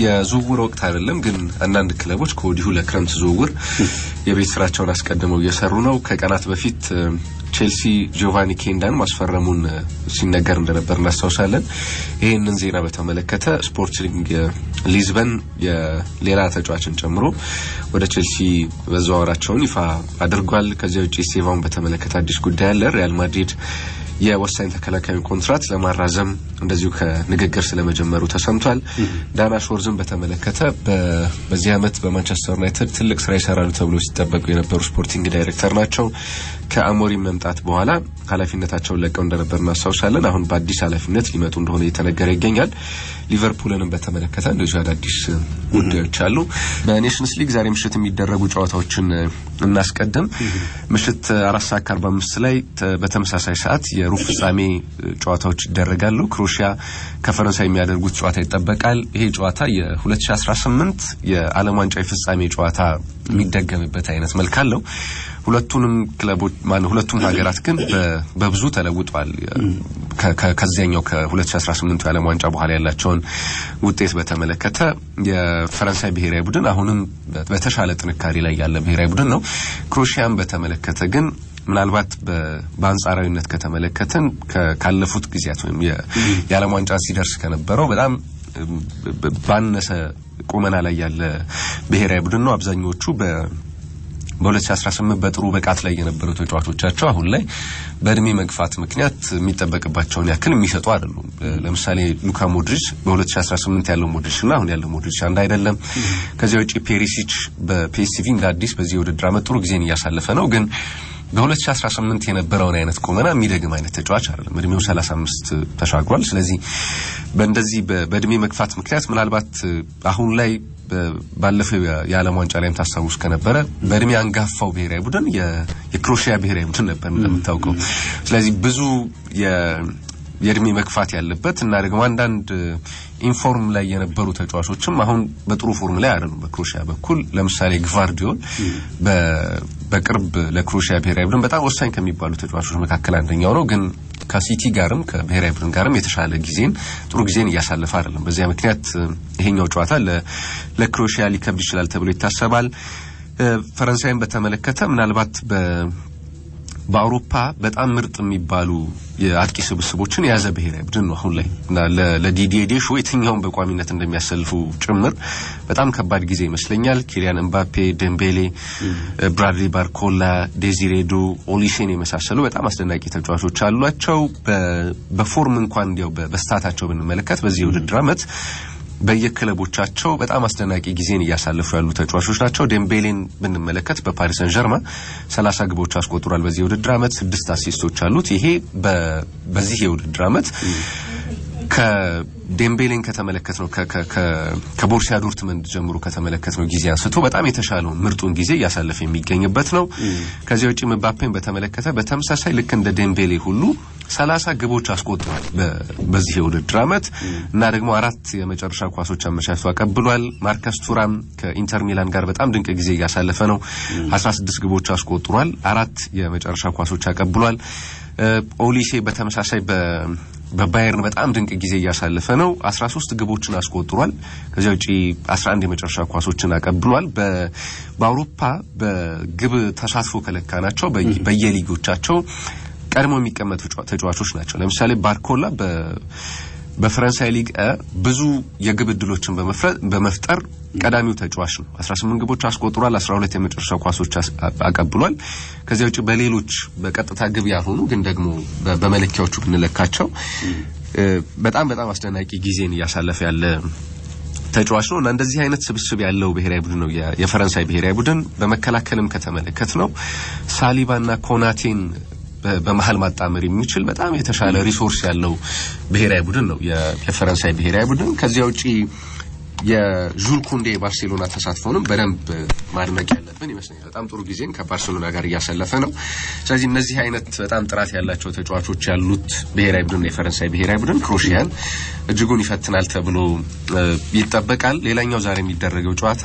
የዝውውር ወቅት አይደለም ግን አንዳንድ ክለቦች ከወዲሁ ለክረምት ዝውውር የቤት ስራቸውን አስቀድመው እየሰሩ ነው ከቀናት በፊት ቼልሲ ጆቫኒ ኬንዳን ማስፈረሙን ሲነገር እንደነበር እናስታውሳለን ይሄንን ዜና በተመለከተ ስፖርቲንግ ሊዝበን የሌላ ተጫዋችን ጨምሮ ወደ ቼልሲ በዘዋወራቸውን ይፋ አድርጓል ከዚያው ውጪ ሴቫውን በተመለከተ አዲስ ጉዳይ አለ ሪያል ማድሪድ የወሳኝ ተከላካይ ኮንትራክት ለማራዘም እንደዚሁ ከንግግር ስለመጀመሩ ተሰምቷል ዳና ሾርዝን በተመለከተ በዚህ አመት በማንቸስተር ዩናይትድ ትልቅ ስራ ይሰራሉ ተብሎ ሲጠበቁ የነበሩ ስፖርቲንግ ዳይሬክተር ናቸው ከአሞሪም መምጣት በኋላ ኃላፊነታቸውን ለቀው እንደነበር እናስታውሳለን አሁን በአዲስ ኃላፊነት ሊመጡ እንደሆነ እየተነገረ ይገኛል ሊቨርፑልንም በተመለከተ እንደዚሁ አዲስ ጉዳዮች አሉ በኔሽንስ ሊግ ዛሬ ምሽት የሚደረጉ ጨዋታዎችን እናስቀድም ምሽት 4:45 ላይ በተመሳሳይ ሰዓት የሩብ ፍጻሜ ጨዋታዎች ይደረጋሉ ክሮኤሺያ ከፈረንሳይ የሚያደርጉት ጨዋታ ይጠበቃል ይሄ ጨዋታ የ2018 የዓለም ዋንጫ ፍጻሜ ጨዋታ የሚደገምበት አይነት መልክ አለው ሁለቱም ክለቦች ሁለቱም ሀገራት ግን በብዙ ተለውጧል ከዚያኛው ከ2018 የዓለም ዋንጫ በኋላ ያላቸውን ውጤት በተመለከተ የፈረንሳይ ብሔራዊ ቡድን አሁንም በተሻለ ጥንካሬ ላይ ያለ ብሔራዊ ቡድን ነው ክሮኤሺያን በተመለከተ ግን ምናልባት በአንጻራዊነት ከተመለከተን ካለፉት ጊዜያት ወይም የዓለም ዋንጫ ሲደርስ ከነበረው በጣም ባነሰ ቁመና ላይ ያለ ብሔራዊ ቡድን ነው አብዛኞቹ በ2018 በጥሩ በቃት ላይ የነበሩ ተጫዋቾቻቸው አሁን ላይ በእድሜ መግፋት ምክንያት የሚጠበቅባቸውን ያክል የሚሰጡ አይደሉም ለምሳሌ ሉካ ሞድሪች በ2018 ያለው ሞድሪችና አሁን ያለው ሞድሪች አንድ አይደለም ከዚያው ውጪ ፔሪሲች በፒኤስቪ እንዳዲስ በዚህ ውድድር አመት ጥሩ ጊዜን እያሳለፈ ነው ግን በ2018 የነበረውን አይነት ቁመና የሚደግም አይነት ተጫዋች አይደለም እድሜው 35 ተሻግሯል ስለዚህ በእንደዚህ በእድሜ መግፋት ምክንያት ምናልባት አሁን ላይ ባለፈው የዓለም ዋንጫ ላይም ታስታውስ ከነበረ በእድሜ አንጋፋው ብሔራዊ ቡድን የክሮኤሺያ ብሔራዊ ቡድን ነበር እንደምታውቀው ስለዚህ ብዙ የእድሜ መግፋት ያለበት እና ደግሞ አንዳንድ ኢንፎርም ላይ የነበሩ ተጫዋቾችም አሁን በጥሩ ፎርም ላይ አይደሉም በክሮኤሺያ በኩል ለምሳሌ ግቫርዲዮል በቅርብ ለክሮኤሺያ ብሔራዊ ቡድን በጣም ወሳኝ ከሚባሉ ተጫዋቾች መካከል አንደኛው ነው ግን ከሲቲ ጋርም ከብሔራዊ ቡድን ጋርም የተሻለ ጊዜን ጥሩ ጊዜን እያሳለፈ አይደለም በዚያ ምክንያት ይሄኛው ጨዋታ ለክሮኤሺያ ሊከብድ ይችላል ተብሎ ይታሰባል ፈረንሳይን በተመለከተ ምናልባት በአውሮፓ በጣም ምርጥ የሚባሉ የአጥቂ ስብስቦችን የያዘ ብሔራዊ ቡድን ነው አሁን ላይ እና ለዲዲዬ ዴሾ የትኛውን በቋሚነት እንደሚያሰልፉ ጭምር በጣም ከባድ ጊዜ ይመስለኛል ኪሊያን ኤምባፔ ዴምቤሌ ብራድሊ ባርኮላ ዴዚሬ ዱ ኦሊሴን የመሳሰሉ በጣም አስደናቂ ተጫዋቾች አሏቸው በፎርም እንኳን እንዲያው በስታታቸው ብንመለከት በዚህ ውድድር አመት በየክለቦቻቸው በጣም አስደናቂ ጊዜን እያሳለፉ ያሉ ተጫዋቾች ናቸው ዴምቤሌን ብንመለከት በፓሪስ ሰን ዠርማን 30 ግቦች አስቆጥሯል በዚህ ውድድር አመት 6 አሲስቶች አሉት ይሄ በዚህ የውድድር አመት ከዴምቤሌን ከተመለከት ነው ከቦሩሲያ ዶርትመንድ ጀምሮ ከተመለከት ነው ጊዜ አንስቶ በጣም የተሻለው ምርጡን ጊዜ ያሳለፈ የሚገኝበት ነው ከዚህ ውጪ ምባፔን በተመለከተ በተመሳሳይ ልክ እንደ ዴምቤሌ ሁሉ 30 ግቦች አስቆጥሯል በዚህ የውድድር አመት እና ደግሞ 4 የመጨረሻ ኳሶች አመቻችቶ አቀብሏል ማርከስ ቱራም ከኢንተር ሚላን ጋር በጣም ድንቅ ጊዜ ያሳለፈ ነው 16 ግቦች አስቆጥሯል 4 የመጨረሻ ኳሶች አቀብሏል ኦሊሴ በተመሳሳይ በባየርን በጣም ድንቅ ጊዜ ያሳለፈ ነው 13 ግቦችን አስቆጥሯል ከዚያ ውጪ 11 የመጨረሻ ኳሶችን አቀብሏል በአውሮፓ በግብ ተሳትፎ ከለካናቸው በየሊጎቻቸው ቀድሞ የሚቀመጡ ተጫዋቾች ናቸው ለምሳሌ ባርኮላ በፍራንሳይ ሊግ ብዙ የግብ ዕድሎችን በመፍጠር ቀዳሚው ተጫዋች ነው 18 ግቦች አስቆጥሯል 12 የመጨረሻ ኳሶች አቀብሏል ከዚያ ውጪ በሌሎች በቀጥታ ግብ ያልሆኑ ግን ደግሞ በመለኪያዎቹ ብንለካቸው በጣም አስደናቂ ጊዜን ያሳለፈ ያለ ተጫዋች ነው እና እንደዚህ አይነት ስብስብ ያለው ብሔራዊ ቡድን ነው የፈረንሳይ ብሔራዊ ቡድን በመከላከልም ከተመለከት ነው ሳሊባና ኮናቴን በመሃል ማጣመር የሚችል በጣም የተሻለ ሪሶርስ ያለው ብሔራዊ ቡድን ነው የፈረንሳይ ብሔራዊ ቡድን ከዚያ ውጪ የዡል ኩንዴ ባርሴሎና ተሳትፎንም በደንብ ማድመቅ ያለብን ይመስለኛል በጣም ጥሩ ጊዜን ከባርሴሎና ጋር እያሳለፈ ነው ስለዚህ እነዚህ አይነት በጣም ጥራት ያላቸው ተጫዋቾች ያሉት ብሔራዊ ቡድን የፈረንሳይ ብሔራዊ ቡድን ክሮኤሺያን እጅጉን ይፈትናል ተብሎ ይጠበቃል ሌላኛው ዛሬ የሚደረገው ጨዋታ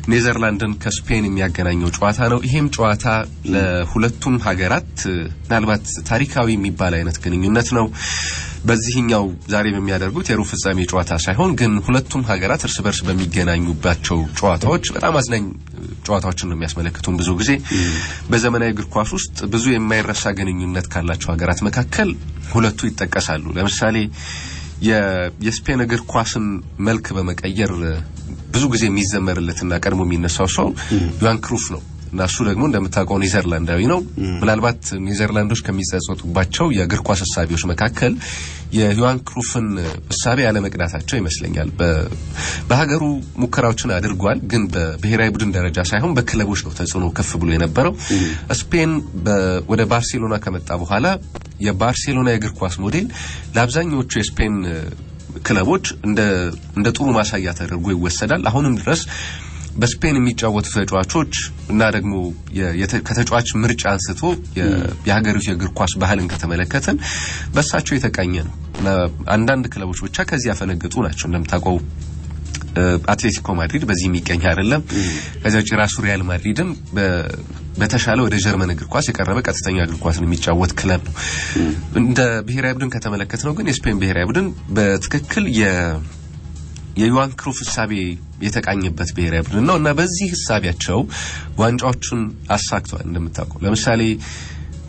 ኔዘርላንድን ከስፔን የሚያገናኘው ጨዋታ ነው። ይሄም ጨዋታ ለሁለቱም ሀገራት ምናልባት ታሪካዊ የሚባል አይነት ግንኙነት ነው። በዚህኛው ዛሬ በሚያደርጉት የሩብ ፍጻሜ ጨዋታ ሳይሆን ግን ሁለቱም ሀገራት እርስ በርስ በሚገናኙባቸው ጨዋታዎች በጣም አዝናኝ ጨዋታዎችን ነው የሚያስመለክቱን። ብዙ ጊዜ በዘመናዊ እግር ኳስ ውስጥ ብዙ የማይረሳ ግንኙነት ካላቸው ሀገራት መካከል ሁለቱ ይጠቀሳሉ። ለምሳሌ የስፔን እግር ኳስን መልክ በመቀየር ብዙ ጊዜ የሚዘመርለትና ቀድሞ የሚነሳው ሰው ዮሃን ክሩፍ ነው እና እሱ ደግሞ እንደምታውቀው ኔዘርላንዳዊ ነው። ምናልባት ኔዘርላንዶች ከሚጸጸቱባቸው የእግር ኳስ ሐሳቢዎች መካከል የዮሃን ክሩፍን ሐሳቢ ያለ መቅዳታቸው ይመስለኛል። በሀገሩ ሙከራዎችን አድርጓል፣ ግን በብሔራዊ ቡድን ደረጃ ሳይሆን በክለቦች ነው ተጽዕኖ ከፍ ብሎ የነበረው። ስፔን ወደ ባርሴሎና ከመጣ በኋላ የባርሴሎና የእግር ኳስ ሞዴል ለአብዛኞቹ የስፔን ክለቦች እንደ ጥሩ ማሳያ ተደርጎ ይወሰዳል። አሁንም ድረስ በስፔን የሚጫወቱ ተጫዋቾች እና ደግሞ ከተጫዋች ምርጫ አንስቶ የሀገሪቱ የእግር ኳስ ባህልን ከተመለከተን በሳቸው የተቃኘ ነው እና አንዳንድ ክለቦች ብቻ ከዚህ ያፈነገጡ ናቸው። እንደምታውቀው አትሌቲኮ ማድሪድ በዚህ የሚገኝ አይደለም። ከዚያው ራሱ ሪያል ማድሪድም በተሻለ ወደ ጀርመን እግር ኳስ የቀረበ ቀጥተኛ እግር ኳስን የሚጫወት ክለብ ነው። እንደ ብሔራዊ ቡድን ከተመለከትነው ግን የስፔን ብሔራዊ ቡድን በትክክል የዮሃን ክሩፍ ሐሳቤ የተቃኘበት ብሔራዊ ቡድን ነው እና በዚህ ሐሳቢያቸው ዋንጫዎችን አሳክቷል። እንደምታውቀው ለምሳሌ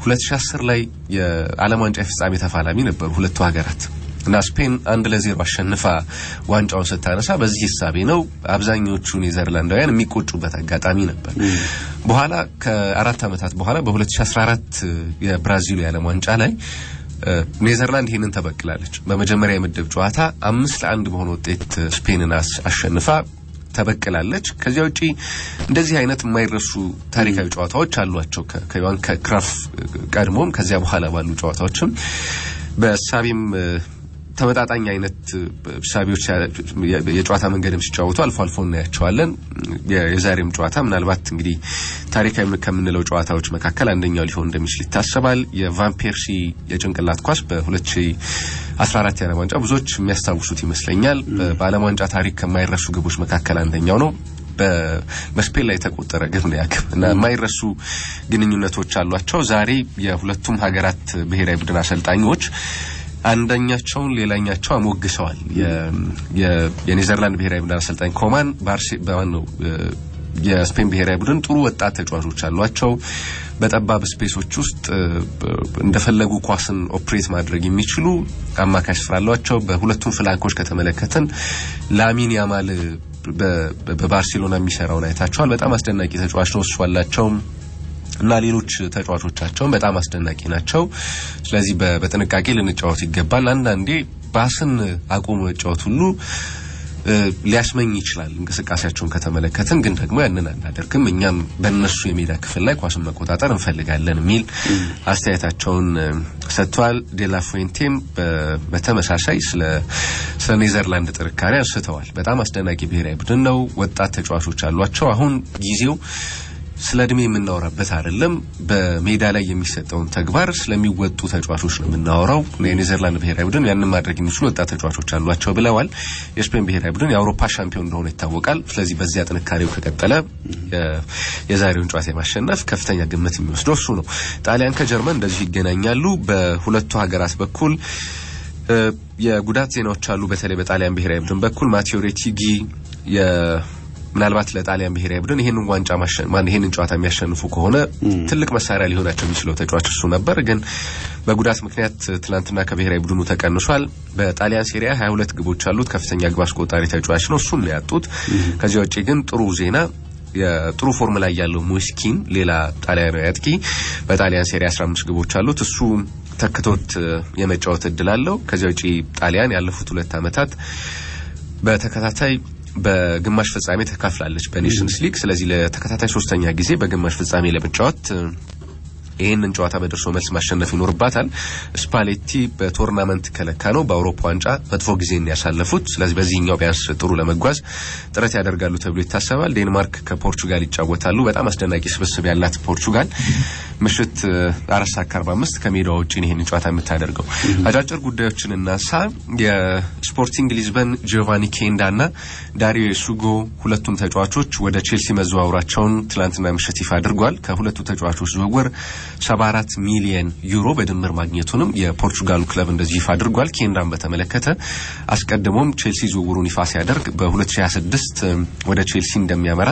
2010 ላይ የዓለም ዋንጫ ፍጻሜ ተፋላሚ ነበሩ ሁለቱ ሀገራት እና ስፔን 1-0 አሸንፋ ዋንጫውን ስታነሳ በዚህ ሐሳቤ ነው አብዛኞቹ ኔዘርላንዳውያን የሚቆጩበት አጋጣሚ ነበር። በኋላ ከ4 ዓመታት በኋላ በ2014 የብራዚሉ የዓለም ዋንጫ ላይ ኔዘርላንድ ይሄንን ተበቅላለች። በመጀመሪያ የምድብ ጨዋታ 5-1 በሆነ ውጤት ስፔንን አሸንፋ ተበቅላለች። ከዚያ ውጪ እንደዚህ አይነት የማይረሱ ታሪካዊ ጨዋታዎች አሏቸው። ከዮሃን ክሩፍ ቀድሞም ከዚያ በኋላ ባሉ ጨዋታዎችም በሳቢም ተመጣጣኝ አይነት ሳቢዎች የጨዋታ መንገድም ሲጫወቱ አልፎ አልፎ እናያቸዋለን። የዛሬም ጨዋታ ምናልባት እንግዲህ ታሪካዊ ከምንለው ጨዋታዎች መካከል አንደኛው ሊሆን እንደሚችል ይታሰባል። የቫን ፐርሲ የጭንቅላት ኳስ በ2014 የዓለም ዋንጫ ብዙዎች የሚያስታውሱት ይመስለኛል። በዓለም ዋንጫ ታሪክ ከማይረሱ ግቦች መካከል አንደኛው ነው። በስፔን ላይ ተቆጠረ ግብ ነው ያክብ እና የማይረሱ ግንኙነቶች አሏቸው። ዛሬ የሁለቱም ሀገራት ብሔራዊ ቡድን አሰልጣኞች አንደኛቸውን ሌላኛቸው አሞግሰዋል። የኔዘርላንድ ብሔራዊ ቡድን አሰልጣኝ ኮማን ባርሴሎና የስፔን ብሔራዊ ቡድን ጥሩ ወጣት ተጫዋቾች አሏቸው። በጠባብ ስፔሶች ውስጥ እንደፈለጉ ኳስን ኦፕሬት ማድረግ የሚችሉ አማካይ ስፍራ አሏቸው። በሁለቱም ፍላንኮች ከተመለከተን ላሚን ያማል በባርሴሎና የሚሰራውን አይታቸዋል። በጣም አስደናቂ ተጫዋች ነው እሱ አላቸው እና ሌሎች ተጫዋቾቻቸውን በጣም አስደናቂ ናቸው። ስለዚህ በጥንቃቄ ልንጫወት ይገባል። አንዳንዴ ባስን አቆሙ መጫወት ሁሉ ሊያስመኝ ይችላል እንቅስቃሴያቸውን ከተመለከትን፣ ግን ደግሞ ያንን አናደርግም። እኛም በእነሱ የሜዳ ክፍል ላይ ኳስን መቆጣጠር እንፈልጋለን የሚል አስተያየታቸውን ሰጥተዋል። ዴላ ፉዌንቴም በተመሳሳይ ስለ ኔዘርላንድ ጥንካሬ አንስተዋል። በጣም አስደናቂ ብሔራዊ ቡድን ነው። ወጣት ተጫዋቾች አሏቸው። አሁን ጊዜው ስለ እድሜ የምናወራበት አይደለም። በሜዳ ላይ የሚሰጠውን ተግባር ስለሚወጡ ተጫዋቾች ነው የምናወራው። የኔዘርላንድ ብሔራዊ ቡድን ያንን ማድረግ የሚችሉ ወጣት ተጫዋቾች አሏቸው ብለዋል። የስፔን ብሔራዊ ቡድን የአውሮፓ ሻምፒዮን እንደሆነ ይታወቃል። ስለዚህ በዚያ ጥንካሬው ከቀጠለ የዛሬውን ጨዋታ የማሸነፍ ከፍተኛ ግምት የሚወስደው እሱ ነው። ጣሊያን ከጀርመን እንደዚህ ይገናኛሉ። በሁለቱ ሀገራት በኩል የጉዳት ዜናዎች አሉ። በተለይ በጣሊያን ብሔራዊ ቡድን በኩል ማቴዎ ሬቲጊ ምናልባት ለጣሊያን ብሔራዊ ቡድን ይሄንን ጨዋታ የሚያሸንፉ ከሆነ ትልቅ መሳሪያ ሊሆናቸው የሚችለው ተጫዋች እሱ ነበር። ግን በጉዳት ምክንያት ትናንትና ከብሔራዊ ቡድኑ ተቀንሷል። በጣሊያን ሴሪያ 22 ግቦች አሉት። ከፍተኛ ግብ አስቆጣሪ ተጫዋች ነው። እሱን ነው ያጡት። ከዚያ ውጪ ግን ጥሩ ዜና የጥሩ ፎርም ላይ ያለው ሙስኪን ሌላ ጣሊያናዊ አጥቂ በጣሊያን ሴሪያ 15 ግቦች አሉት። እሱ ተክቶት የመጫወት እድል አለው። ከዚያ ውጪ ጣሊያን ያለፉት 2 ዓመታት በተከታታይ በግማሽ ፍጻሜ ተካፍላለች በኔሽንስ ሊግ። ስለዚህ ለተከታታይ 3ኛ ጊዜ በግማሽ ፍጻሜ ለመጫወት ይሄንን ጨዋታ በደርሶ መልስ ማሸነፍ ይኖርባታል። ስፓሌቲ በቶርናመንት ከለካ ነው። በአውሮፓ ዋንጫ መጥፎ ጊዜ ያሳለፉት። ስለዚህ በዚህኛው ቢያንስ ጥሩ ለመጓዝ ጥረት ያደርጋሉ ተብሎ ይታሰባል። ዴንማርክ ከፖርቹጋል ይጫወታሉ። በጣም አስደናቂ ስብስብ ያላት ፖርቹጋል ምሽት 4:45 ከሜዳው ውጪ ይሄን ጨዋታ የምታደርገው። አጫጭር ጉዳዮችን እናንሳ። የስፖርቲንግ ሊዝበን ጂዮቫኒ ኬንዳና ዳሪዮ ሱጎ ሁለቱም ተጫዋቾች ወደ ቼልሲ መዘዋወራቸውን ትላንትና ምሽት ይፋ አድርጓል። ከሁለቱ ተጫዋቾች ዝውውር 74 ሚሊዮን ዩሮ በድምር ማግኘቱንም የፖርቹጋሉ ክለብ እንደዚህ ይፋ አድርጓል። ኬንዳን በተመለከተ አስቀድሞም ቼልሲ ዝውውሩን ይፋ ሲያደርግ በ2026 ወደ ቼልሲ እንደሚያመራ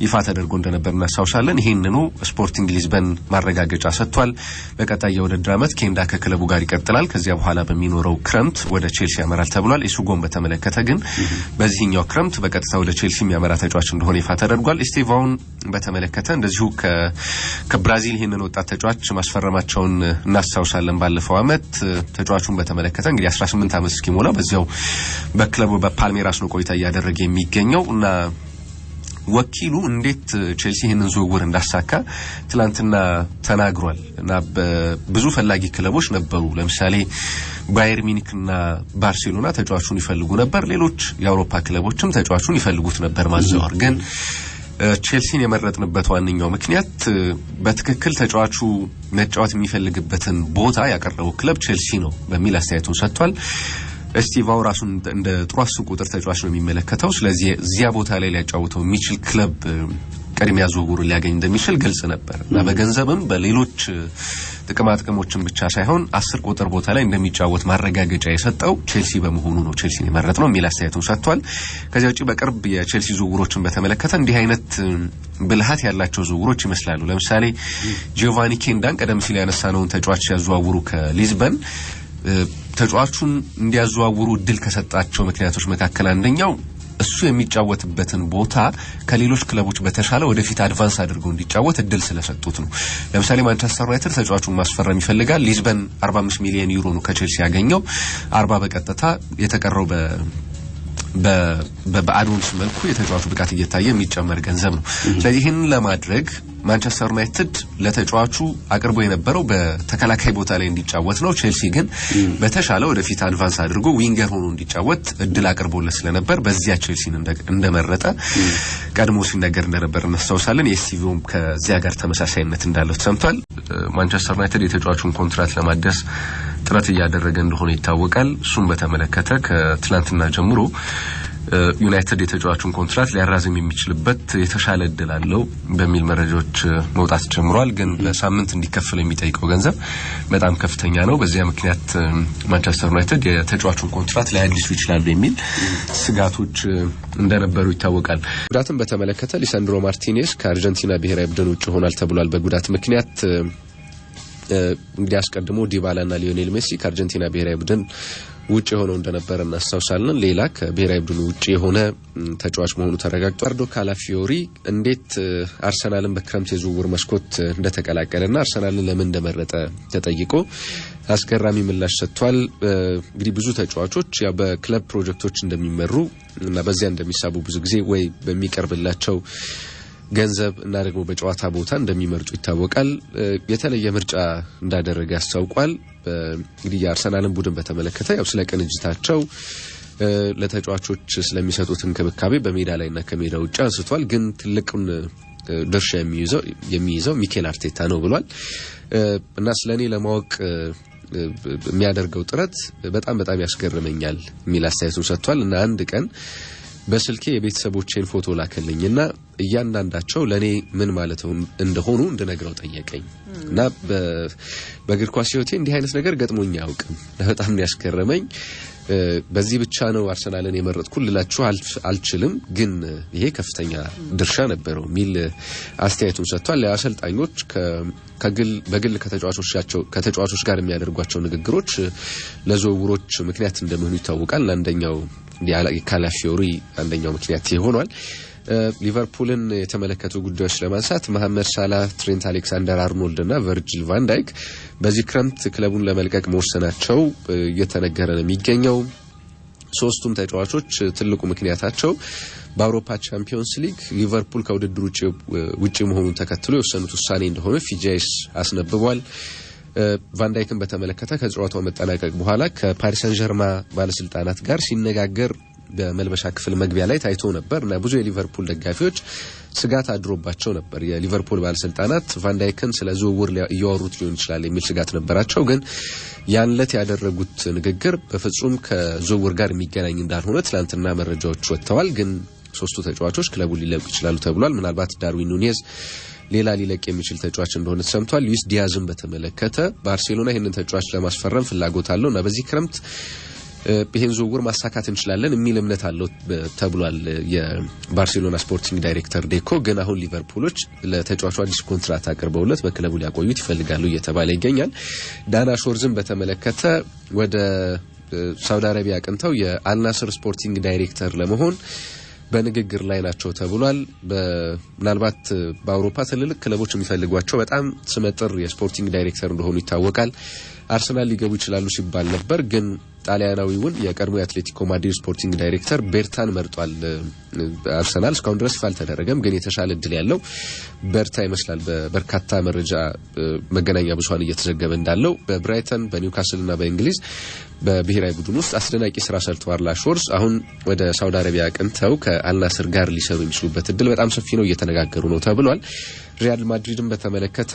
ይፋ ተደርጎ እንደነበር እናስታውሳለን። ይሄንኑ ስፖርቲንግ ሊዝበን ማረጋገጫ ሰጥቷል። በቀጣይ የውድድር ዓመት ኬንዳ ከክለቡ ጋር ይቀጥላል። ከዚያ በኋላ በሚኖረው ክረምት ወደ ቼልሲ ያመራል ተብሏል። ኢሱጎን በተመለከተ ግን በዚህኛው ክረምት በቀጥታ ወደ ቼልሲ የሚያመራ ተጫዋች እንደሆነ ይፋ ተደርጓል። ኢስቴቫውን በተመለከተ እንደዚሁ ከብራዚል ይሄንን ወጣት ተጫዋች ማስፈረማቸውን እናስታውሳለን። ባለፈው ዓመት ተጫዋቹን በተመለከተ እንግዲህ 18 ዓመት እስኪሞላ በዚያው በክለቡ በፓልሜራስ ነው ቆይታ እያደረገ የሚገኘው እና ወኪሉ እንዴት ቼልሲ ይሄንን ዝውውር እንዳሳካ ትላንትና ተናግሯል እና ብዙ ፈላጊ ክለቦች ነበሩ። ለምሳሌ ባየር ሚኒክና ባርሴሎና ተጫዋቹን ይፈልጉ ነበር። ሌሎች የአውሮፓ ክለቦችም ተጫዋቹን ይፈልጉት ነበር ማዘዋወር። ግን ቼልሲን የመረጥንበት ዋነኛው ምክንያት በትክክል ተጫዋቹ መጫወት የሚፈልግበትን ቦታ ያቀረበው ክለብ ቼልሲ ነው በሚል አስተያየቱን ሰጥቷል። ስቲቫው ራሱን እንደ ጥሩ አስር ቁጥር ተጫዋች ነው የሚመለከተው። ስለዚህ እዚያ ቦታ ላይ ሊያጫውተው የሚችል ክለብ ቅድሚያ ዝውውሩን ሊያገኝ እንደሚችል ግልጽ ነበር እና በገንዘብም በሌሎች ጥቅማጥቅሞችን ብቻ ሳይሆን 10 ቁጥር ቦታ ላይ እንደሚጫወት ማረጋገጫ የሰጠው ቼልሲ በመሆኑ ነው ቼልሲን የመረጥነው የሚል አስተያየቱን ሰጥቷል። ከዚያ ውጪ በቅርብ የቼልሲ ዝውውሮችን በተመለከተ እንዲህ አይነት ብልሃት ያላቸው ዝውውሮች ይመስላሉ። ለምሳሌ ጂዮቫኒ ኬንዳን ቀደም ሲል ያነሳነውን ተጫዋች ያዘዋውሩ ከሊዝበን ተጫዋቹን እንዲያዘዋውሩ እድል ከሰጣቸው ምክንያቶች መካከል አንደኛው እሱ የሚጫወትበትን ቦታ ከሌሎች ክለቦች በተሻለ ወደፊት አድቫንስ አድርገው እንዲጫወት እድል ስለሰጡት ነው። ለምሳሌ ማንቸስተር ዩናይትድ ተጫዋቹን ማስፈረም ይፈልጋል። ሊዝበን 45 ሚሊዮን ዩሮ ነው ከቼልሲ ያገኘው። 40 በቀጥታ የተቀረው በአድቫንስ መልኩ የተጫዋቹ ብቃት እየታየ የሚጨመር ገንዘብ ነው። ስለዚህ ይህንን ለማድረግ ማንቸስተር ዩናይትድ ለተጫዋቹ አቅርቦ የነበረው በተከላካይ ቦታ ላይ እንዲጫወት ነው። ቼልሲ ግን በተሻለ ወደፊት አድቫንስ አድርጎ ዊንገር ሆኖ እንዲጫወት እድል አቅርቦለት ስለነበር በዚያ ቼልሲን እንደመረጠ ቀድሞ ሲነገር እንደነበር እናስታውሳለን። የስቲቪውም ከዚያ ጋር ተመሳሳይነት እንዳለው ተሰምቷል። ማንቸስተር ዩናይትድ የተጫዋቹን ኮንትራት ለማደስ ጥረት እያደረገ እንደሆነ ይታወቃል። እሱም በተመለከተ ከትላንትና ጀምሮ ዩናይትድ የተጫዋቹን ኮንትራት ሊያራዝም የሚችልበት የተሻለ እድል አለው በሚል መረጃዎች መውጣት ጀምሯል። ግን በሳምንት እንዲከፈል የሚጠይቀው ገንዘብ በጣም ከፍተኛ ነው። በዚያ ምክንያት ማንቸስተር ዩናይትድ የተጫዋቹን ኮንትራት ሊያድሱ ይችላሉ የሚል ስጋቶች እንደነበሩ ይታወቃል። ጉዳትን በተመለከተ ሊሳንድሮ ማርቲኔዝ ከአርጀንቲና ብሔራዊ ቡድን ውጭ ሆኗል ተብሏል። በጉዳት ምክንያት እንግዲህ አስቀድሞ ዲባላና ሊዮኔል ሜሲ ከአርጀንቲና ብሔራዊ ቡድን ውጭ ሆነው እንደነበር እናስታውሳለን። ሌላ ከብሔራዊ ቡድኑ ውጭ የሆነ ተጫዋች መሆኑ ተረጋግጧል። ሪካርዶ ካላፊዮሪ እንዴት አርሰናልን በክረምት የዝውውር መስኮት እንደተቀላቀለና አርሰናልን ለምን እንደመረጠ ተጠይቆ አስገራሚ ምላሽ ሰጥቷል። እንግዲህ ብዙ ተጫዋቾች ያው በክለብ ፕሮጀክቶች እንደሚመሩ እና በዚያ እንደሚሳቡ ብዙ ጊዜ ወይ በሚቀርብላቸው ገንዘብ እና ደግሞ በጨዋታ ቦታ እንደሚመርጡ ይታወቃል። የተለየ ምርጫ እንዳደረገ ያስታውቋል። እንግዲህ የአርሰናልን ቡድን በተመለከተ ያው ስለ ቅንጅታቸው ለተጫዋቾች ስለሚሰጡት እንክብካቤ በሜዳ ላይና ከሜዳ ውጭ አንስቷል። ግን ትልቁን ድርሻ የሚይዘው ሚኬል አርቴታ ነው ብሏል እና ስለኔ ለማወቅ የሚያደርገው ጥረት በጣም ያስገርመኛል የሚል አስተያየቱን ሰጥቷል እና አንድ ቀን በስልኬ የቤተሰቦቼን ፎቶ ላከልኝና እያንዳንዳቸው ለኔ ምን ማለት እንደሆኑ እንድነግረው ጠየቀኝ እና በእግር ኳስ ህይወቴ እንዲህ አይነት ነገር ገጥሞኝ አያውቅም። በጣም ያስገረመኝ በዚህ ብቻ ነው አርሰናልን የመረጥኩ ልላችሁ አልችልም፣ ግን ይሄ ከፍተኛ ድርሻ ነበረው ሚል አስተያየቱን ሰጥቷል። አሰልጣኞች በግል ከተጫዋቾች ጋር የሚያደርጓቸው ንግግሮች ለዝውውሮች ምክንያት እንደሚሆኑ ይታወቃል። አንደኛው ካላፊዮሪ አንደኛው ምክንያት ይሆናል። ሊቨርፑልን የተመለከቱ ጉዳዮች ለማንሳት መሐመድ ሳላህ፣ ትሬንት አሌክሳንደር አርኖልድ እና ቨርጂል ቫን ዳይክ በዚህ ክረምት ክለቡን ለመልቀቅ መወሰናቸው እየተነገረ ነው የሚገኘው። ሶስቱም ተጫዋቾች ትልቁ ምክንያታቸው በአውሮፓ ቻምፒዮንስ ሊግ ሊቨርፑል ከውድድር ውጪ መሆኑን ተከትሎ የወሰኑት ውሳኔ እንደሆነ ፊጂኤስ አስነብቧል። ቫን ዳይክን በተመለከተ ከጨዋታው መጠናቀቅ በኋላ ከፓሪስ ሰን ዠርማ ባለስልጣናት ጋር ሲነጋገር በመልበሻ ክፍል መግቢያ ላይ ታይቶ ነበርና ብዙ የሊቨርፑል ደጋፊዎች ስጋት አድሮባቸው ነበር። የሊቨርፑል ባለስልጣናት ቫን ዳይክን ስለ ዝውውር እያወሩት ሊሆን ይችላል የሚል ስጋት ነበራቸው። ግን ያንለት ያደረጉት ንግግር በፍጹም ከዝውውር ጋር የሚገናኝ እንዳልሆነ ትላንትና መረጃዎች ወጥተዋል። ግን ሶስቱ ተጫዋቾች ክለቡን ሊለቁ ይችላሉ ተብሏል። ምናልባት ዳርዊን ኑኔዝ ሌላ ሊለቅ የሚችል ተጫዋች እንደሆነ ተሰምቷል። ሉዊስ ዲያዝን በተመለከተ ባርሴሎና ይሄንን ተጫዋች ለማስፈረም ፍላጎት አለውና በዚህ ክረምት ይሄን ዝውውር ማሳካት እንችላለን የሚል እምነት አለው ተብሏል። የባርሴሎና ስፖርቲንግ ዳይሬክተር ዴኮ ግን አሁን ሊቨርፑሎች ለተጫዋቹ አዲስ ኮንትራት አቅርበውለት በክለቡ ሊያቆዩት ይፈልጋሉ እየተባለ ይገኛል። ዳና ሾርዝን በተመለከተ ወደ ሳውዲ አረቢያ አቅንተው የአልናስር ስፖርቲንግ ዳይሬክተር ለመሆን በንግግር ላይ ናቸው ተብሏል። ምናልባት በአውሮፓ ትልልቅ ክለቦች የሚፈልጓቸው በጣም ስመጥር የስፖርቲንግ ዳይሬክተር እንደሆኑ ይታወቃል። አርሰናል ሊገቡ ይችላሉ ሲባል ነበር። ግን ጣሊያናዊውን የቀድሞ የአትሌቲኮ ማድሪድ ስፖርቲንግ ዳይሬክተር ቤርታን መርጧል። አርሰናል እስካሁን ድረስ ይፋ አልተደረገም፣ ግን የተሻለ እድል ያለው ቤርታ ይመስላል። በበርካታ መረጃ መገናኛ ብዙሃን እየተዘገበ እንዳለው በብራይተን በኒውካስልና በእንግሊዝ በብሔራዊ ቡድን ውስጥ አስደናቂ ስራ ሰርተዋል ላሾርስ። አሁን ወደ ሳውዲ አረቢያ አቅንተው ከአልናስር ጋር ሊሰሩ የሚችሉበት እድል በጣም ሰፊ ነው፣ እየተነጋገሩ ነው ተብሏል። ሪያል ማድሪድን በተመለከተ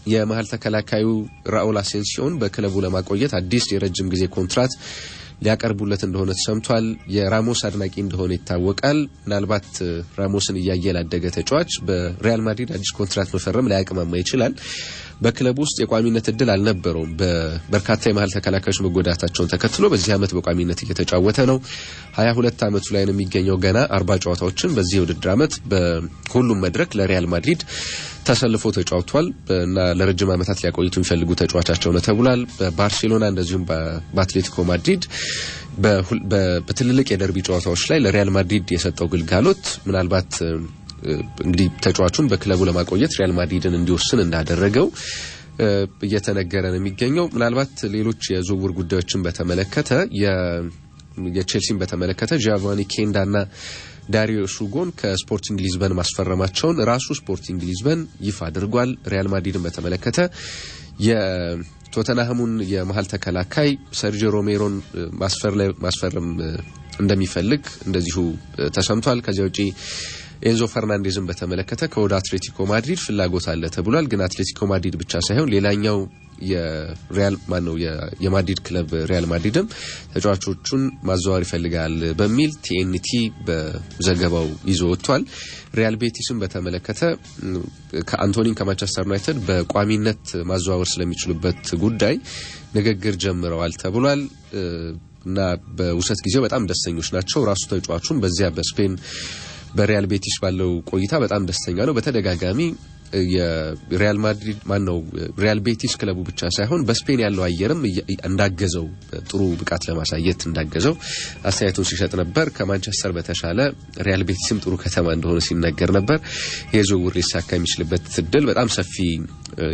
የመሃል ተከላካዩ ራኡል አሴንሲዮን በክለቡ ለማቆየት አዲስ የረጅም ጊዜ ኮንትራት ሊያቀርቡለት እንደሆነ ተሰምቷል። የራሞስ አድናቂ እንደሆነ ይታወቃል። ምናልባት ራሞስን እያየ ላደገ ተጫዋች በሪያል ማድሪድ አዲስ ኮንትራት መፈረም ላያቅማማ ይችላል። በክለቡ ውስጥ የቋሚነት እድል አልነበረውም። በርካታ የመሃል ተከላካዮች መጎዳታቸውን ተከትሎ በዚህ ዓመት በቋሚነት እየተጫወተ ነው። 22 ዓመቱ ላይ ነው የሚገኘው። ገና 40 ጨዋታዎችን በዚህ የውድድር ዓመት በሁሉም መድረክ ለሪያል ማድሪድ ተሰልፎ ተጫውቷል እና ለረጅም ዓመታት ሊያቆዩት የሚፈልጉ ተጫዋቻቸው ነው ተብሏል። በባርሴሎና እንደዚሁም በአትሌቲኮ ማድሪድ በትልልቅ የደርቢ ጨዋታዎች ላይ ለሪያል ማድሪድ የሰጠው ግልጋሎት ምናልባት እንግዲህ ተጫዋቹን በክለቡ ለማቆየት ሪያል ማድሪድን እንዲወስን እንዳደረገው እየተነገረ ነው የሚገኘው። ምናልባት ሌሎች የዝውውር ጉዳዮችን በተመለከተ የቼልሲን በተመለከተ ጂቫኒ ኬንዳና ዳሪዮ ሹጎን ከስፖርቲንግ ሊዝበን ማስፈረማቸውን ራሱ ስፖርቲንግ ሊዝበን ይፋ አድርጓል። ሪያል ማድሪድን በተመለከተ የቶተንሃሙን የመሃል ተከላካይ ሰርጂዮ ሮሜሮን ማስፈረም እንደሚፈልግ እንደዚሁ ተሰምቷል። ከዚያ ውጪ ኤንዞ ፈርናንዴዝን በተመለከተ ከወደ አትሌቲኮ ማድሪድ ፍላጎት አለ ተብሏል። ግን አትሌቲኮ ማድሪድ ብቻ ሳይሆን ሌላኛው የማድሪድ ክለብ ሪያል ማድሪድም ተጫዋቾቹን ማዘዋወር ይፈልጋል በሚል ቲኤንቲ በዘገባው ይዞ ወጥቷል። ሪያል ቤቲስን በተመለከተ ከአንቶኒን ከማንቸስተር ዩናይትድ በቋሚነት ማዘዋወር ስለሚችሉበት ጉዳይ ንግግር ጀምረዋል ተብሏል እና በውሰት ጊዜው በጣም ደስተኞች ናቸው። ራሱ ተጫዋቹም በዚያ በስፔን በሪያል ቤቲስ ባለው ቆይታ በጣም ደስተኛ ነው። በተደጋጋሚ የሪያል ማድሪድ ሪያል ቤቲስ ክለቡ ብቻ ሳይሆን በስፔን ያለው አየርም እንዳገዘው ጥሩ ብቃት ለማሳየት እንዳገዘው አስተያየቱን ሲሰጥ ነበር። ከማንቸስተር በተሻለ ሪያል ቤቲስም ጥሩ ከተማ እንደሆነ ሲነገር ነበር። የዝውውር ሊሳካ የሚችልበት እድል በጣም ሰፊ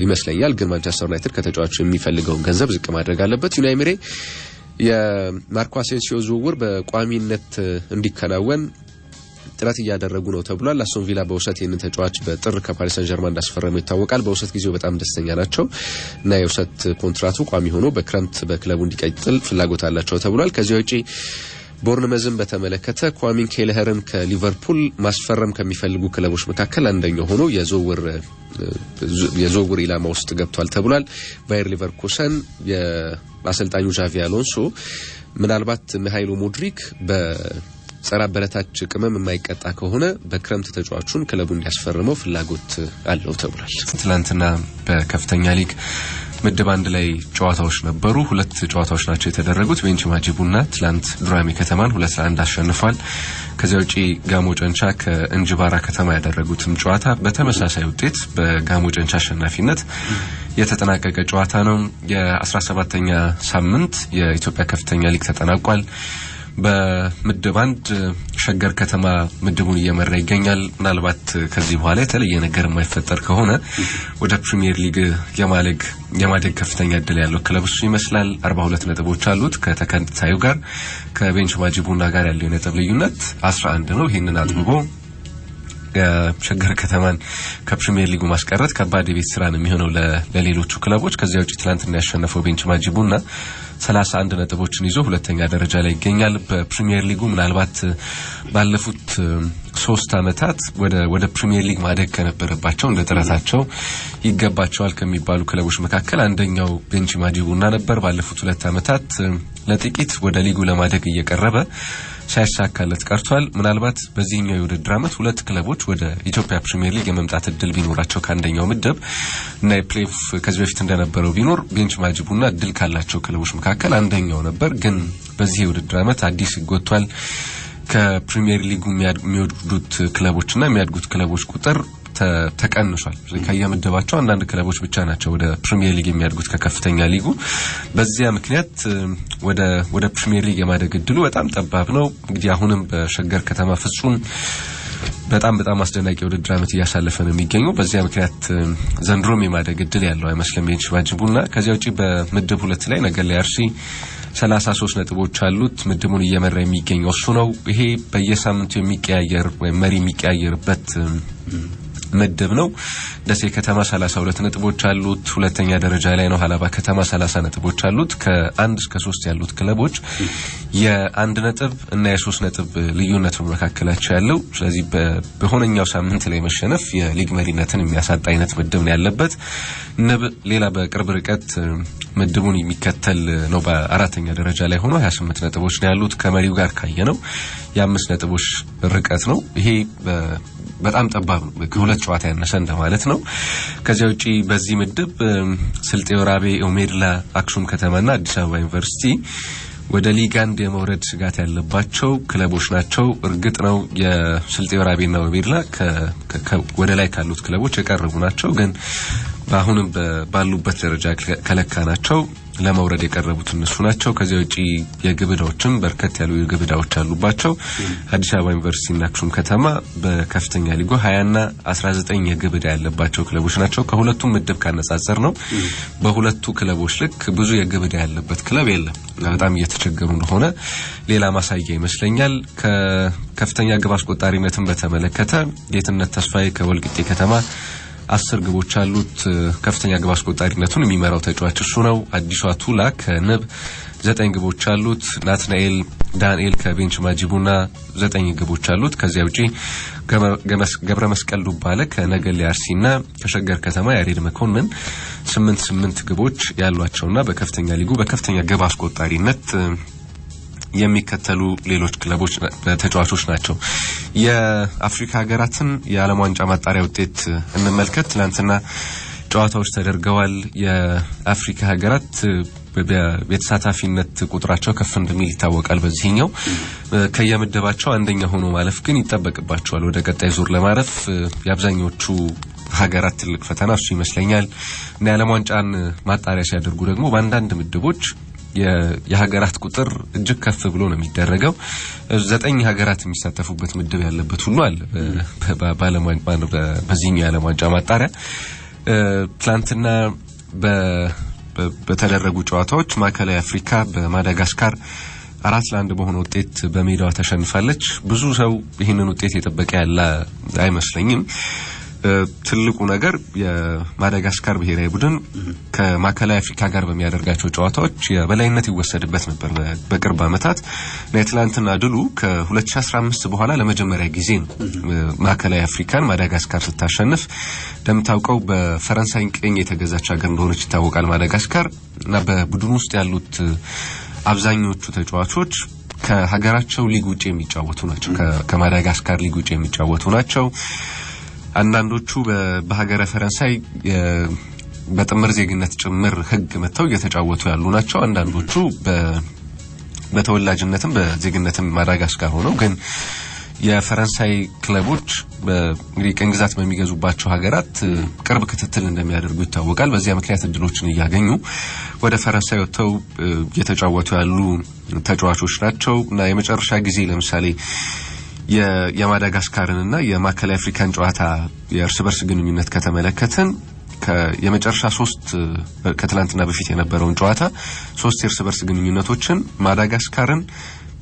ይመስለኛል። ግን ማንቸስተር ዩናይትድ ከተጫዋቹ የሚፈልገውን ገንዘብ ዝቅ ማድረግ አለበት። ዩናይ ኤምሬ የማርኮ አሴንሲዮ ዝውውር በቋሚነት እንዲከናወን ጥረት እያደረጉ ነው ተብሏል። አስቶን ቪላ በውሰት ይህንን ተጫዋች በጥር ከፓሪስ ሰን ጀርማን እንዳስፈረመው ይታወቃል። በውሰት ጊዜው በጣም ደስተኛ ናቸው እና የውሰት ኮንትራቱ ቋሚ ሆኖ በክረምት በክለቡ እንዲቀጥል ፍላጎት አላቸው ተብሏል። ከዚህ ውጪ ቦርንመዝን በተመለከተ ኳሚን ኬለኸርን ከሊቨርፑል ማስፈረም ከሚፈልጉ ክለቦች መካከል አንደኛው ሆኖ የዝውውር ኢላማ ውስጥ ገብቷል ተብሏል። ባየር ሊቨርኩሰን የአሰልጣኙ ዣቪ አሎንሶ ምናልባት ሚሃይሎ ሙድሪክ ጸራ በረታች ቅመም የማይቀጣ ከሆነ በክረምት ተጫዋቹን ክለቡ እንዲያስፈርመው ፍላጎት አለው ተብሏል። ትላንትና በከፍተኛ ሊግ ምድብ አንድ ላይ ጨዋታዎች ነበሩ። ሁለት ጨዋታዎች ናቸው የተደረጉት። ቤንች ማጂቡና ትላንት ዱራሜ ከተማን 2-1 አሸንፏል። ከዚያ ውጪ ጋሞ ጨንቻ ከእንጅባራ ከተማ ያደረጉትም ጨዋታ በተመሳሳይ ውጤት በጋሞ ጨንቻ አሸናፊነት የተጠናቀቀ ጨዋታ ነው። የ17ኛ ሳምንት የኢትዮጵያ ከፍተኛ ሊግ ተጠናቋል። በምድብ አንድ ሸገር ከተማ ምድቡን እየመራ ይገኛል። ምናልባት ከዚህ በኋላ የተለየ ነገር የማይፈጠር ከሆነ ወደ ፕሪሚየር ሊግ የማደግ ከፍተኛ እድል ያለው ክለብ እሱ ይመስላል። 42 ነጥቦች አሉት። ከተከታዩ ጋር ከቤንች ማጂቡና ጋር ያለው ነጥብ ልዩነት 11 ነው። ይሄንን አጥብቦ ሸገር ከተማን ከፕሪሚየር ሊጉ ማስቀረት ከባድ የቤት ስራ ነው የሚሆነው ለሌሎቹ ክለቦች። ከዚያ ውጪ ትላንትና ያሸነፈው ቤንች ማጂ ቡና 31 ነጥቦችን ይዞ ሁለተኛ ደረጃ ላይ ይገኛል። በፕሪሚየር ሊጉ ምናልባት ባለፉት 3 አመታት ወደ ፕሪሚየር ሊግ ማደግ ከነበረባቸው እንደ ጥረታቸው ይገባቸዋል ከሚባሉ ክለቦች መካከል አንደኛው ቤንች ማጂ ቡና ነበር። ባለፉት 2 አመታት ለጥቂት ወደ ሊጉ ለማደግ እየቀረበ ሳይሳካለት ቀርቷል። ምናልባት በዚህኛው የውድድር አመት 2 ክለቦች ወደ ኢትዮጵያ ፕሪሚየር ሊግ የመምጣት እድል ቢኖራቸው ከአንደኛው ምድብ እና የፕሌይኦፍ ከዚህ በፊት እንደነበረው ቢኖር ቤንች ማጂ ቡና እድል ካላቸው ክለቦች መካከል አንደኛው ነበር። ግን በዚህ የውድድር አመት አዲስ ይጎቷል። ከፕሪሚየር ሊጉ የሚወርዱት ክለቦችና የሚያድጉት ክለቦች ቁጥር ተቀንሷል። ከየምድባቸው አንዳንድ ክለቦች ብቻ ናቸው ወደ ፕሪሚየር ሊግ የሚያድጉት ከከፍተኛ ሊጉ። በዚያ ምክንያት ወደ ፕሪሚየር ሊግ የማደግ እድሉ በጣም ጠባብ ነው። እንግዲህ አሁንም በሸገር ከተማ ፍጹም በጣም አስደናቂ ውድድር አመት እያሳለፈ ነው የሚገኘው። በዚያ ምክንያት ዘንድሮም የማደግ እድል ያለው አይመስልም ቤንች ማጂ ቡና። ከዚያ ውጪ በምድብ 2 ላይ ነገሌ አርሲ 33 ነጥቦች አሉት። ምድቡን እየመራ የሚገኘው እሱ ነው። ይሄ በየሳምንቱ የሚቀያየር ወይም መሪ የሚቀያየርበት ምድብ ነው። ደሴ ከተማ 32 ነጥቦች አሉት፣ ሁለተኛ ደረጃ ላይ ነው። ሀላባ ከተማ 30 ነጥቦች አሉት። ከ1 እስከ 3 ያሉት ክለቦች የ1 ነጥብ እና የ3 ነጥብ ልዩነት ነው መካከላቸው ያለው። ስለዚህ በሆነኛው ሳምንት ላይ መሸነፍ የሊግ መሪነትን የሚያሳጣ አይነት ምድብ ነው ያለበት። ሌላ በቅርብ ርቀት ምድቡን የሚከተል ነው በአራተኛ ደረጃ ላይ ሆኖ 28 ነጥቦች ነው ያሉት። ከመሪው ጋር ካየነው የ5 ነጥቦች ርቀት ነው። ይሄ በጣም ጠባብ ነው፣ ከሁለት ጨዋታ ያነሰ እንደማለት ነው። ከዚያ ውጪ በዚህ ምድብ ስልጤ ወራቤ፣ ኦሜድላ፣ አክሱም ከተማና አዲስ አበባ ዩኒቨርሲቲ ወደ ሊግ 1 የመውረድ ስጋት ያለባቸው ክለቦች ናቸው። እርግጥ ነው የስልጤ ወራቤና ኦሜድላ ወደ ላይ ካሉት ክለቦች የቀረቡ ናቸው። ግን በአሁንም ባሉበት ደረጃ ከለካ ናቸው ለመውረድ የቀረቡት እነሱ ናቸው። ከዚያ ውጪ የግብዳዎችም በርከት ያሉ የግብዳዎች አሉባቸው። አዲስ አበባ ዩኒቨርሲቲ እና አክሱም ከተማ በከፍተኛ ሊጉ 20 እና 19 የግብዳ ያለባቸው ክለቦች ናቸው። ከሁለቱም ምድብ ካነጻጸር ነው በሁለቱ ክለቦች ልክ ብዙ የግብዳ ያለበት ክለብ የለም። በጣም እየተቸገሩ እንደሆነ ሌላ ማሳያ ይመስለኛል። ከከፍተኛ ግብ አስቆጣሪነትን በተመለከተ ጌትነት ተስፋዬ ከወልቂጤ ከተማ 10 ግቦች አሉት። ከፍተኛ ግብ አስቆጣሪነቱን የሚመራው ተጫዋች እሱ ነው። አዲሱ አቱላ ከንብ 9 ግቦች አሉት። ናትናኤል ዳንኤል ከቤንች ማጂ ቡና 9 ግቦች አሉት። ከዚያ ውጪ ገብረ መስቀል ዱባለ ከነገሌ አርሲና ከሸገር ከተማ ያሬድ መኮንን 8 ግቦች ያሏቸውና በከፍተኛ ሊጉ በከፍተኛ ግብ አስቆጣሪነት የሚከተሉ ሌሎች ክለቦች ተጫዋቾች ናቸው። የአፍሪካ ሀገራትን የዓለም ዋንጫ ማጣሪያ ውጤት እንመልከት። ትናንትና ጨዋታዎች ተደርገዋል። የአፍሪካ ሀገራት በተሳታፊነት ቁጥራቸው ከፍ እንደሚል ይታወቃል። በዚህኛው ከየምድባቸው አንደኛ ሆኖ ማለፍ ግን ይጠበቅባቸዋል። ወደ ቀጣይ ዙር ለማለፍ የአብዛኞቹ ሀገራት ትልቅ ፈተና እሱ ይመስለኛል። እና የዓለም ዋንጫን ማጣሪያ ሲያደርጉ ደግሞ በአንዳንድ ምድቦች የሀገራት ቁጥር እጅግ ከፍ ብሎ ነው የሚደረገው። 9 ሀገራት የሚሳተፉበት ምድብ ያለበት ሁሉ አለ በዚህኛው የዓለም ዋንጫ ማጣሪያ። ትላንትና በተደረጉ ጨዋታዎች ማዕከላዊ አፍሪካ በማዳጋስካር 4-1 በሆነ ውጤት በሜዳዋ ተሸንፋለች። ብዙ ሰው ይህንን ውጤት የጠበቀ ያለ አይመስለኝም። ትልቁ ነገር የማዳጋስካር ብሔራዊ ቡድን ከማዕከላዊ አፍሪካ ጋር በሚያደርጋቸው ጨዋታዎች የበላይነት ይወሰድበት ነበር በቅርብ አመታት። ለትላንትና ድሉ ከ2015 በኋላ ለመጀመሪያ ጊዜ ነው ማዕከላዊ አፍሪካን ማዳጋስካር ስታሸንፍ። እንደምታውቀው በፈረንሳይ ቅኝ የተገዛች ሀገር እንደሆነች ይታወቃል ማዳጋስካር። እና በቡድኑ ውስጥ ያሉት አብዛኞቹ ተጫዋቾች ከሀገራቸው ሊግ ውጪ የሚጫወቱ ናቸው። ከማዳጋስካር ሊግ ውጪ የሚጫወቱ ናቸው። አንዳንዶቹ በሀገረ ፈረንሳይ በጥምር ዜግነት ጭምር ህግ መተው እየተጫወቱ ያሉ ናቸው። አንዳንዶቹ በተወላጅነትም በዜግነትም ማዳጋስካር ሆነው ግን የፈረንሳይ ክለቦች እንግዲህ ቅኝ ግዛት በሚገዙባቸው ሀገራት ቅርብ ክትትል እንደሚያደርጉ ይታወቃል። በዚያ ምክንያት እድሎችን እያገኙ ወደ ፈረንሳይ ወጥተው እየተጫወቱ ያሉ ተጫዋቾች ናቸው። እና የመጨረሻ ጊዜ ለምሳሌ የማዳጋስካርንና የማዕከላዊ አፍሪካን ጨዋታ የእርስ በርስ ግንኙነት ከተመለከትን የመጨረሻ 3 ከትላንትና በፊት የነበረውን ጨዋታ 3 የእርስ በርስ ግንኙነቶችን ማዳጋስካርን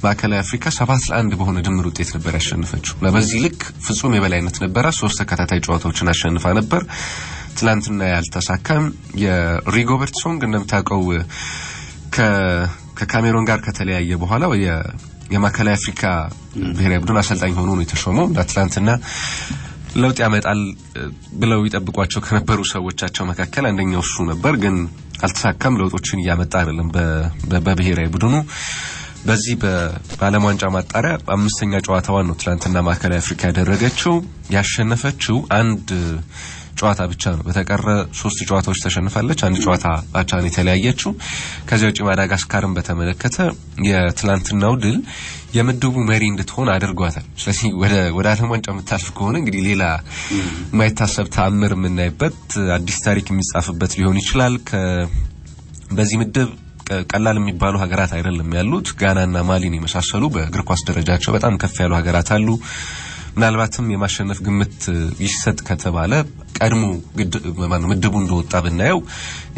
ማዕከላዊ አፍሪካ 7-1 በሆነ ድምር ውጤት ነበር ያሸነፈችው። ለበዚህ ልክ ፍጹም የበላይነት ነበር። 3 ተከታታይ ጨዋታዎችን አሸንፋ ነበር። ትላንትና ያልተሳካም የሪጎበርት ሶንግ እንደምታውቀው ከካሜሮን ጋር ከተለያየ በኋላ የማዕከላዊ አፍሪካ ብሔራዊ ቡድን አሰልጣኝ ሆኖ ነው የተሾመው። ትላንትና ለውጥ ያመጣል ብለው ይጠብቋቸው ከነበሩ ሰዎቻቸው መካከል አንደኛው እሱ ነበር። ግን አልተሳካም። ለውጦችን ያመጣ አይደለም በብሔራዊ ቡድኑ። በዚህ በዓለም ዋንጫ ማጣሪያ 5ኛ ጨዋታዋን ነው ትላንትና ማዕከላዊ አፍሪካ ያደረገችው። ያሸነፈችው አንድ ጨዋታ ብቻ ነው። በተቀረ 3 ጨዋታዎች ተሸንፋለች። አንድ ጨዋታ አቻ ነው የተለያየችው። ከዚያ ውጪ ማዳጋስካርን በተመለከተ የትላንትናው ድል የምድቡ መሪ እንድትሆን አድርጓታል። ስለዚህ ወደ ዓለም ዋንጫ የምታልፍ ከሆነ እንግዲህ ሌላ የማይታሰብ ተአምር የምናይበት አዲስ ታሪክ የሚጻፍበት ሊሆን ይችላል። በዚህ ምድብ ቀላል የሚባሉ ሀገራት አይደለም ያሉት። ጋናና ማሊን የመሳሰሉ በእግር ኳስ ደረጃቸው በጣም ከፍ ያሉ ሀገራት አሉ። ምናልባትም የማሸነፍ ግምት ይሰጥ ከተባለ ቀድሞ ምድቡ እንደወጣ ብናየው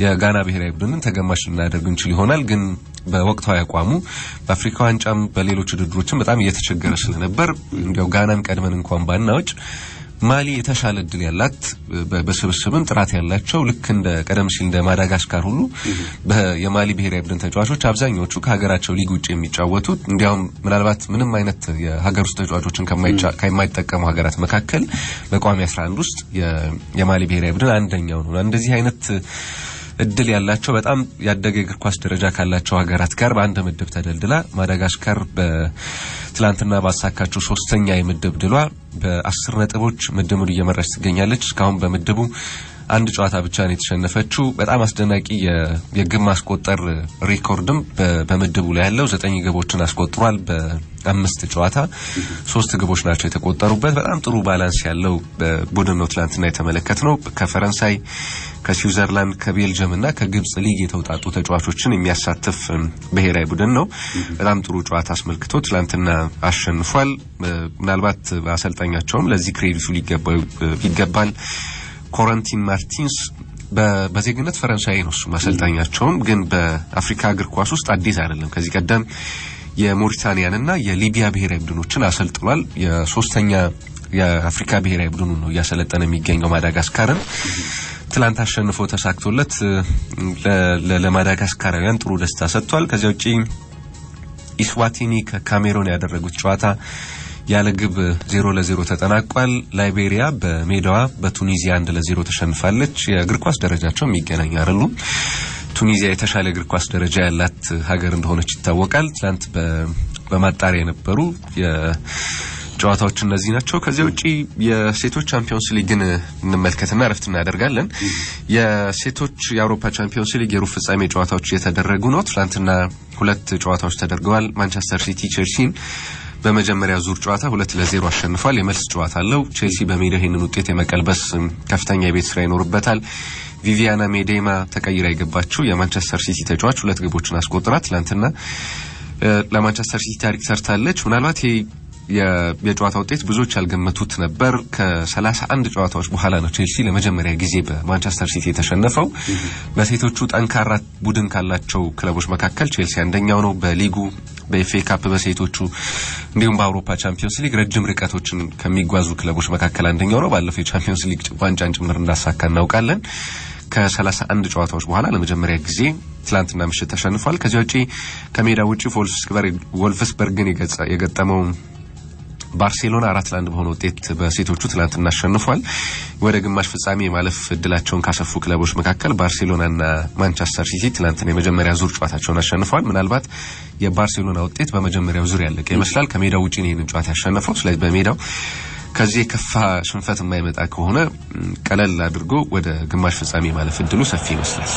የጋና ብሔራዊ ቡድንን ተገማች ልናደርግ እንችል ይሆናል። ግን በወቅታዊ አቋሙ በአፍሪካ ዋንጫም በሌሎች ውድድሮችም በጣም እየተቸገረ ስለነበር እንዲያው ጋናን ቀድመን እንኳን ባናውጭ ማሊ የተሻለ እድል ያላት በስብስብም ጥራት ያላቸው ልክ እንደ ቀደም ሲል እንደ ማዳጋስካር ሁሉ የማሊ ብሔራዊ ቡድን ተጫዋቾች አብዛኞቹ ከሀገራቸው ሊግ ውጪ የሚጫወቱት እንዲያውም ምናልባት ምንም አይነት የሀገር ውስጥ ተጫዋቾችን ከማይጠቀሙ ሀገራት መካከል በቋሚ 11 ውስጥ የማሊ ብሔራዊ ቡድን አንደኛው ነው። እንደዚህ አይነት እድል ያላቸው በጣም ያደገ እግር ኳስ ደረጃ ካላቸው ሀገራት ጋር በአንድ ምድብ ተደልድላ ማዳጋስካር በትላንትና ባሳካቸው 3ኛ የምድብ ድሏ በ10 ነጥቦች ምድቡን እየመራች ትገኛለች። እስካሁን በምድቡ አንድ ጨዋታ ብቻ ነው የተሸነፈችው። በጣም አስደናቂ የግብ ማስቆጠር ሪኮርድም በምድቡ ላይ ያለው 9 ግቦችን አስቆጥሯል። በ5 ጨዋታ 3 ግቦች ናቸው የተቆጠሩበት። በጣም ጥሩ ባላንስ ያለው ቡድን ነው ትላንትና የተመለከትነው። ከፈረንሳይ፣ ከስዊዘርላንድ፣ ከቤልጅየም እና ከግብጽ ሊግ የተውጣጡ ተጫዋቾችን የሚያሳትፍ ብሔራዊ ቡድን ነው። በጣም ጥሩ ጨዋታ አስመልክቶ ትላንትና አሸንፏል። ምናልባት አሰልጣኛቸውም ለዚህ ክሬዲቱ ይገባል። ኮረንቲን ማርቲንስ በዜግነት ፈረንሳይ ነው እሱ አሰልጣኛቸውም። ግን በአፍሪካ እግር ኳስ ውስጥ አዲስ አይደለም። ከዚህ ቀደም የሞሪታኒያንና የሊቢያ ብሔራዊ ቡድኖችን አሰልጥኗል። የ3ኛ የአፍሪካ ብሔራዊ ቡድኑ ነው እያሰለጠነ የሚገኘው ማዳጋስካርን። ትላንት አሸንፎ ተሳክቶለት ለማዳጋስካራውያን ጥሩ ደስታ ሰጥቷል። ከዚያ ውጪ ኢስዋቲኒ ከካሜሮን ያደረጉት ጨዋታ ያለ ግብ 0-0 ተጠናቋል። ላይቤሪያ በሜዳዋ በቱኒዚያ 1-0 ተሸንፋለች። የእግር ኳስ ደረጃቸው የሚገናኝ አይደሉም። ቱኒዚያ የተሻለ እግር ኳስ ደረጃ ያላት ሀገር እንደሆነች ይታወቃል። ትላንት በማጣሪያ የነበሩ ጨዋታዎች እነዚህ ናቸው። ከዚያ ውጪ የሴቶች ቻምፒዮንስ ሊግን እንመልከትና ረፍት እናደርጋለን። የሴቶች የአውሮፓ ቻምፒዮንስ ሊግ የሩብ ፍጻሜ ጨዋታዎች እየተደረጉ ነው። ትላንትና 2 ጨዋታዎች ተደርገዋል። ማንቸስተር ሲቲ ቼልሲን በመጀመሪያ ዙር ጨዋታ 2-0 አሸንፏል። የመልስ ጨዋታ አለው። ቼልሲ በሜዳው ይህንን ውጤት የመቀልበስ ከፍተኛ የቤት ስራ ይኖርበታል። ቪቪያና ሜዴማ ተቀይራ የገባችው የማንቸስተር ሲቲ ተጫዋች 2 ግቦችን አስቆጥራ ትላንትና ለማንቸስተር ሲቲ ታሪክ ሰርታለች። ምናልባት የጨዋታ ውጤት ብዙዎች ያልገመቱት ነበር። ከ31 ጨዋታዎች በኋላ ነው ቼልሲ ለመጀመሪያ ጊዜ በማንቸስተር ሲቲ የተሸነፈው። በሴቶቹ ጠንካራ ቡድን ካላቸው ክለቦች መካከል ቼልሲ አንደኛው ነው። በሊጉ በኤፍኤ ካፕ በሴቶቹ እንዲሁም በአውሮፓ ቻምፒዮንስ ሊግ ረጅም ርቀቶችን ከሚጓዙ ክለቦች መካከል አንደኛው ነው። ባለፈው የቻምፒዮንስ ሊግ ዋንጫን ጭምር እንዳሳካ እናውቃለን። ከ31 ጨዋታዎች በኋላ ለመጀመሪያ ጊዜ ትላንትና ምሽት ተሸንፏል። ከዚያ ውጪ ከሜዳ ውጪ ወልፍስበርግን የገጠመው ባርሴሎና 4-1 በሆነ ውጤት በሴቶቹ ትላንትና አሸንፏል። ወደ ግማሽ ፍጻሜ ማለፍ እድላቸውን ካሰፉ ክለቦች መካከል ባርሴሎናና ማንቸስተር ሲቲ ትላንትና የመጀመሪያ ዙር ጨዋታቸውን አሸንፈዋል። ምናልባት የባርሴሎና ውጤት በመጀመሪያው ዙር ያለቀ ይመስላል። ከሜዳው ውጪ ነው ይህንን ጨዋታ ያሸነፈው። ስለዚህ በሜዳው ከዚህ የከፋ ሽንፈት የማይመጣ ከሆነ ቀለል አድርጎ ወደ ግማሽ ፍጻሜ ማለፍ እድሉ ሰፊ ይመስላል።